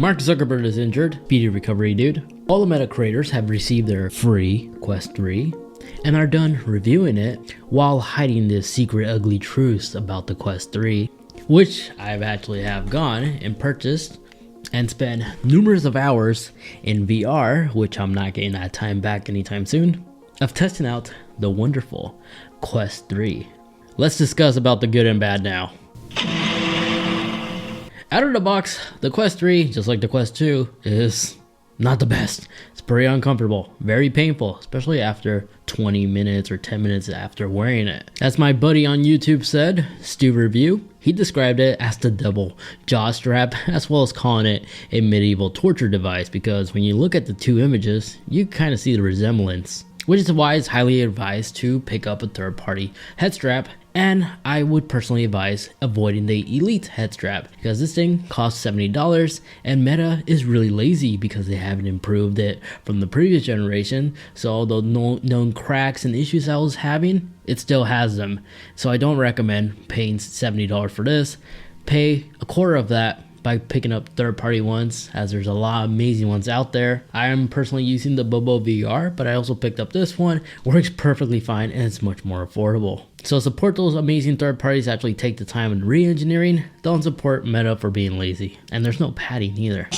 Mark Zuckerberg is injured, speedy recovery dude. All the Meta creators have received their free Quest 3 and are done reviewing it while hiding the secret ugly truths about the Quest 3, which I've actually have gone and purchased and spent numerous of hours in VR, which I'm not getting that time back anytime soon, of testing out the wonderful Quest 3. Let's discuss about the good and bad now. Out of the box, the Quest 3, just like the Quest 2, is not the best. It's pretty uncomfortable, very painful, especially after 20 minutes or 10 minutes after wearing it. As my buddy on YouTube said, Stu Review, he described it as the double jaw strap, as well as calling it a medieval torture device, because when you look at the two images, you kind of see the resemblance, which is why it's highly advised to pick up a third-party head strap. And I would personally advise avoiding the Elite head strap, because this thing costs $70 and Meta is really lazy because they haven't improved it from the previous generation. So although known cracks and issues I was having, it still has them. So I don't recommend paying $70 for this. Pay a quarter of that by picking up third-party ones, as there's a lot of amazing ones out there. I am personally using the Bobo VR, but I also picked up this one. Works perfectly fine and it's much more affordable. So support those amazing third parties that actually take the time in re-engineering. Don't support Meta for being lazy. And there's no padding either.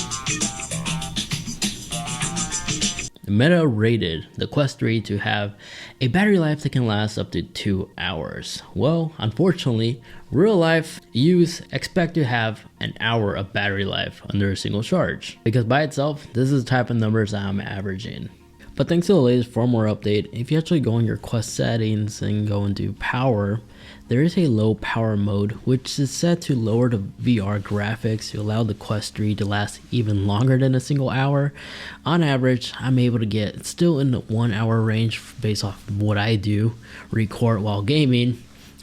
Meta rated the Quest 3 to have a battery life that can last up to 2 hours. Well, unfortunately, real life use expect to have an hour of battery life under a single charge, because by itself, this is the type of numbers that I'm averaging. But thanks to the latest firmware update, if you actually go in your Quest settings and go into power, there is a low power mode, which is set to lower the VR graphics to allow the Quest 3 to last even longer than a single hour. On average, I'm able to get still in the 1 hour range based off of what I do, record while gaming.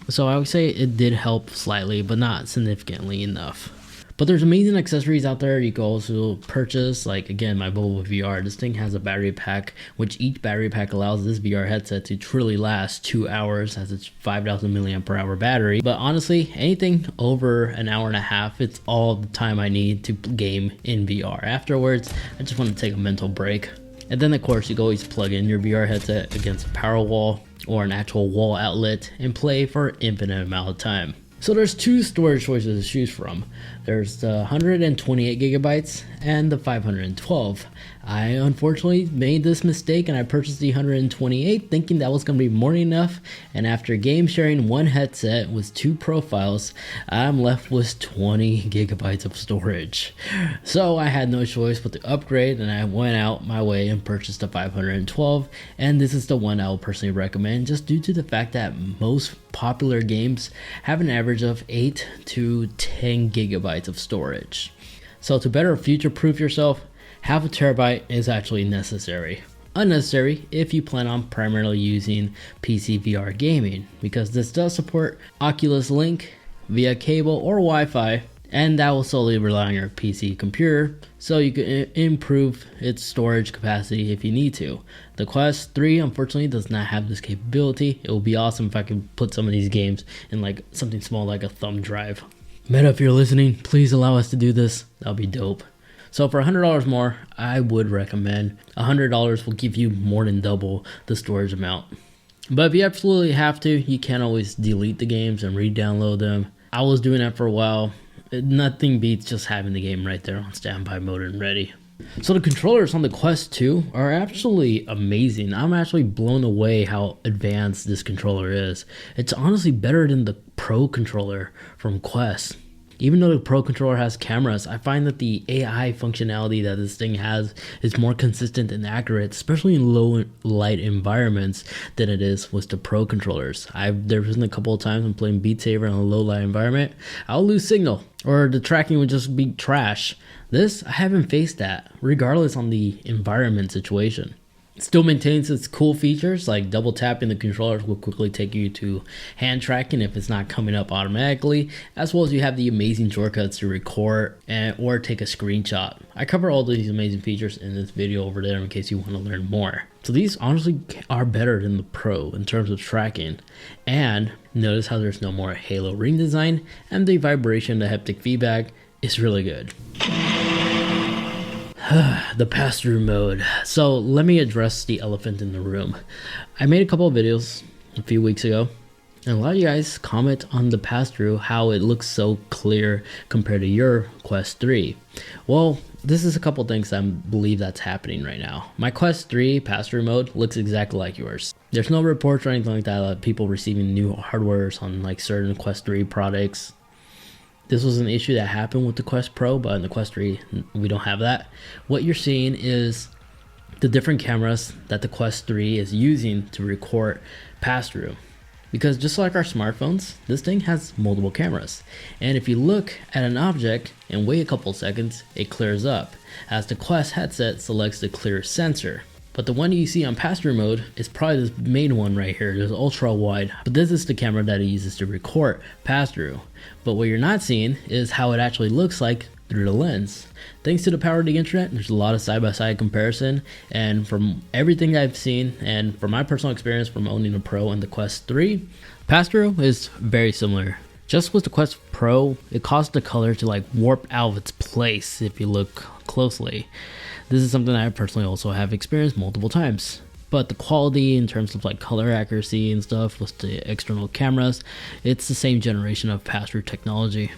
So I would say it did help slightly, but not significantly enough. But there's amazing accessories out there you can also purchase, like again, my Bobo VR. This thing has a battery pack, which each battery pack allows this VR headset to truly last 2 hours, as it's 5,000 milliampere hour battery. But honestly, anything over an hour and a half, it's all the time I need to game in VR. Afterwards, I just want to take a mental break. And then of course, you can always plug in your VR headset against a power wall or an actual wall outlet and play for an infinite amount of time. So there's two storage choices to choose from. There's the 128 gigabytes and the 512. I unfortunately made this mistake and I purchased the 128 thinking that was going to be more than enough, and after game sharing one headset with two profiles, I'm left with 20 gigabytes of storage. So I had no choice but to upgrade, and I went out my way and purchased the 512, and this is the one I will personally recommend, just due to the fact that most popular games have an average of 8 to 10 gigabytes of storage. So to better future-proof yourself, half a terabyte is actually necessary. Unnecessary if you plan on primarily using PC VR gaming, because this does support Oculus Link via cable or Wi-Fi, and that will solely rely on your PC computer, so you can improve its storage capacity if you need to. The Quest 3 unfortunately does not have this capability. It would be awesome if I could put some of these games in like something small like a thumb drive. Meta, if you're listening, please allow us to do this. That'll be dope. So for $100 more, I would recommend. $100 will give you more than double the storage amount. But if you absolutely have to, you can always delete the games and re-download them. I was doing that for a while. Nothing beats just having the game right there on standby mode and ready. So the controllers on the Quest 2 are actually amazing. I'm actually blown away how advanced this controller is. It's honestly better than the Pro controller from Quest. Even though the Pro controller has cameras, I find that the AI functionality that this thing has is more consistent and accurate, especially in low light environments, than it is with the Pro controllers. There's been a couple of times I'm playing Beat Saber in a low light environment, I'll lose signal, or the tracking would just be trash. This, I haven't faced that, regardless on the environment situation. It still maintains its cool features, like double tapping the controller will quickly take you to hand tracking if it's not coming up automatically, as well as you have the amazing shortcuts to record or take a screenshot. I cover all these amazing features in this video over there in case you want to learn more. So these honestly are better than the Pro in terms of tracking. And notice how there's no more halo ring design, and the vibration, the haptic feedback is really good. The pass-through mode. So let me address the elephant in the room. I made a couple of videos a few weeks ago, and a lot of you guys comment on the pass-through, how it looks so clear compared to your Quest 3. Well, this is a couple things I believe that's happening right now. My Quest 3 pass-through mode looks exactly like yours. There's no reports or anything like that of people receiving new hardwares on like certain Quest 3 products. This was an issue that happened with the Quest Pro, but in the Quest 3, we don't have that. What you're seeing is the different cameras that the Quest 3 is using to record pass-through. Because just like our smartphones, this thing has multiple cameras. And if you look at an object and wait a couple seconds, it clears up, as the Quest headset selects the clear sensor. But the one you see on pass-through mode is probably this main one right here, this ultra wide. But this is the camera that it uses to record pass-through. But what you're not seeing is how it actually looks like through the lens. Thanks to the power of the internet, there's a lot of side-by-side comparison, and from everything I've seen and from my personal experience from owning the Pro and the Quest 3, pass-through is very similar. Just with the Quest Pro, it caused the color to like warp out of its place if you look closely. This is something I personally also have experienced multiple times. But the quality in terms of like color accuracy and stuff with the external cameras, it's the same generation of pass-through technology.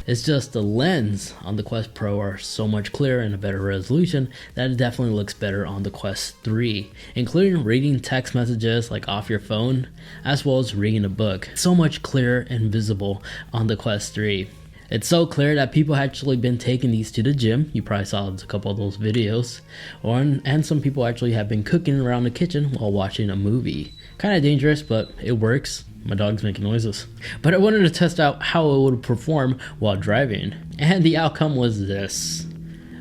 It's just the lens on the Quest Pro are so much clearer and a better resolution that it definitely looks better on the Quest 3, including reading text messages like off your phone, as well as reading a book. So much clearer and visible on the Quest 3. It's so clear that people have actually been taking these to the gym. You probably saw a couple of those videos. And some people actually have been cooking around the kitchen while watching a movie. Kind of dangerous, but it works. My dog's making noises. But I wanted to test out how it would perform while driving. And the outcome was this.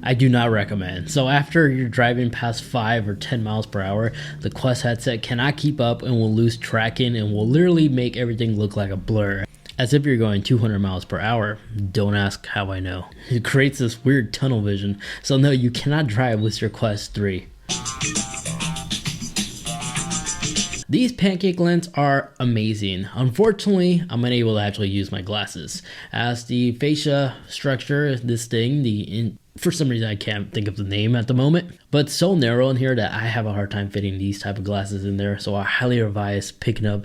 I do not recommend. So after you're driving past 5 or 10 miles per hour, the Quest headset cannot keep up and will lose tracking and will literally make everything look like a blur. As if you're going 200 miles per hour. Don't ask how I know. It creates this weird tunnel vision. So no, you cannot drive with your Quest 3. These pancake lens are amazing. Unfortunately, I'm unable to actually use my glasses, as the fascia structure, this thing, for some reason I can't think of the name at the moment, but it's so narrow in here that I have a hard time fitting these type of glasses in there, so I highly advise picking up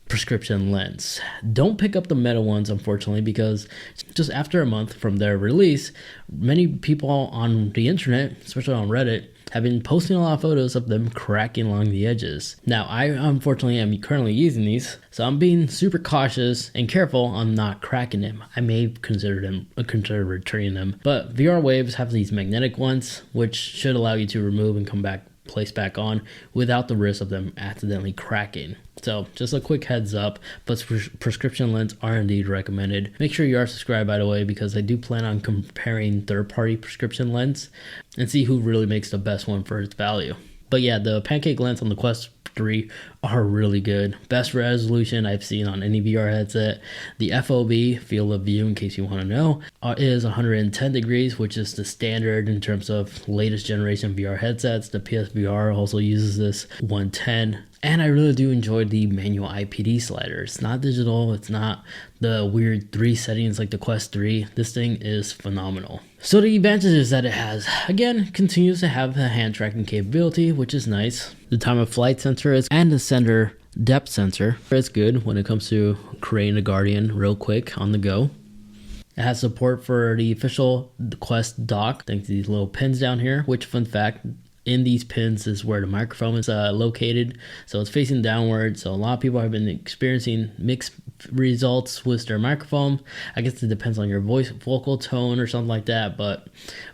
prescription lens. Don't pick up the Meta ones, unfortunately, because just after a month from their release, many people on the internet, especially on Reddit, have been posting a lot of photos of them cracking along the edges. Now, I unfortunately am currently using these, so I'm being super cautious and careful on not cracking them. I may consider returning them, but VR Waves have these magnetic ones, which should allow you to remove and place back on without the risk of them accidentally cracking. So just a quick heads up, but prescription lens are indeed recommended. Make sure you are subscribed, by the way, because I do plan on comparing third-party prescription lens and see who really makes the best one for its value. But yeah, the pancake lens on the Quest 3 are really good. Best resolution I've seen on any VR headset. The FOV, field of view, in case you want to know, is 110 degrees, which is the standard in terms of latest generation VR headsets. The PSVR also uses this 110. And I really do enjoy the manual IPD slider. It's not digital, it's not the weird 3 settings like the Quest 3. This thing is phenomenal. So the advantages that it has, again, continues to have the hand tracking capability, which is nice. The time of flight sensor and the sender depth sensor is good when it comes to creating a Guardian real quick on the go. It has support for the official Quest dock, thanks to these little pins down here, which, fun fact, in these pins is where the microphone is located, so it's facing downward. So a lot of people have been experiencing mixed results with their microphone. I guess it depends on your vocal tone or something like that, but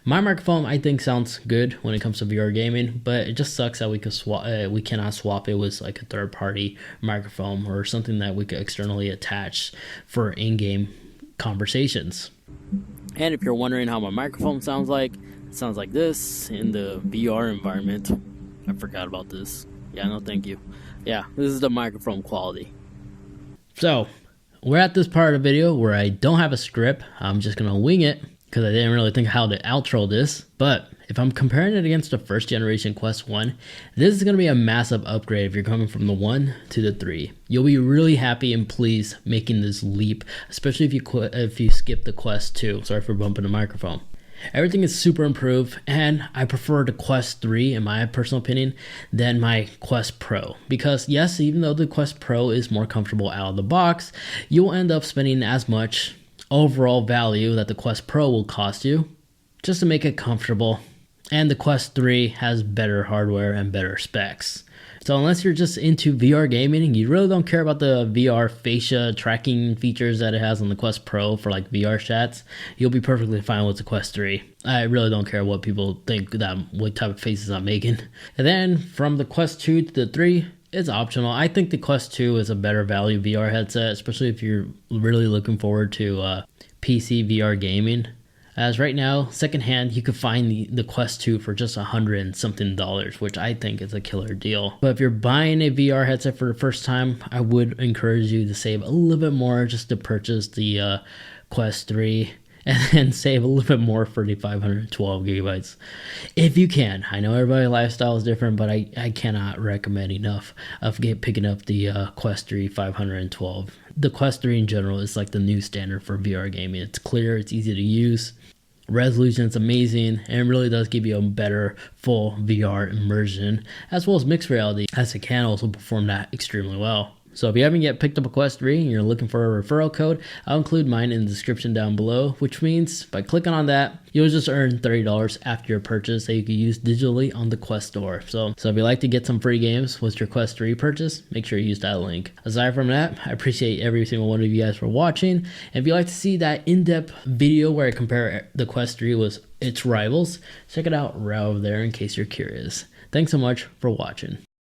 my microphone I think sounds good when it comes to VR gaming, but it just sucks that we cannot swap it with like a third-party microphone or something that we could externally attach for in-game conversations. And if you're wondering how my microphone sounds like, it sounds like this in the VR environment. I forgot about this. Yeah, no thank you. Yeah, this is the microphone quality. So, we're at this part of the video where I don't have a script. I'm just going to wing it because I didn't really think how to outro this. But if I'm comparing it against the first generation Quest 1, this is going to be a massive upgrade if you're coming from the 1 to the 3. You'll be really happy and pleased making this leap, especially if you skip the Quest 2. Sorry for bumping the microphone. Everything is super improved, and I prefer the Quest 3 in my personal opinion than my Quest Pro, because yes, even though the Quest Pro is more comfortable out of the box, you'll end up spending as much overall value that the Quest Pro will cost you just to make it comfortable. And the Quest 3 has better hardware and better specs. So unless you're just into VR gaming and you really don't care about the VR fascia tracking features that it has on the Quest Pro for like VR chats, you'll be perfectly fine with the Quest 3. I really don't care what people think, that what type of faces I'm making. And then from the Quest 2 to the 3, it's optional. I think the Quest 2 is a better value VR headset, especially if you're really looking forward to PC VR gaming. As right now, secondhand, you could find the Quest 2 for just $100 and something, which I think is a killer deal. But if you're buying a VR headset for the first time, I would encourage you to save a little bit more just to purchase the Quest 3, and then save a little bit more for the 512 gigabytes if you can. I know everybody's lifestyle is different, but I cannot recommend enough of picking up the Quest 3 512. The Quest 3 in general is like the new standard for VR gaming. It's clear, it's easy to use, resolution is amazing, and it really does give you a better full VR immersion, as well as mixed reality, as it can also perform that extremely well. So if you haven't yet picked up a Quest 3 and you're looking for a referral code, I'll include mine in the description down below, which means by clicking on that, you'll just earn $30 after your purchase that you can use digitally on the Quest store. So if you like to get some free games with your Quest 3 purchase, make sure you use that link. Aside from that, I appreciate every single one of you guys for watching. And if you'd like to see that in-depth video where I compare the Quest 3 with its rivals, check it out right over there in case you're curious. Thanks so much for watching.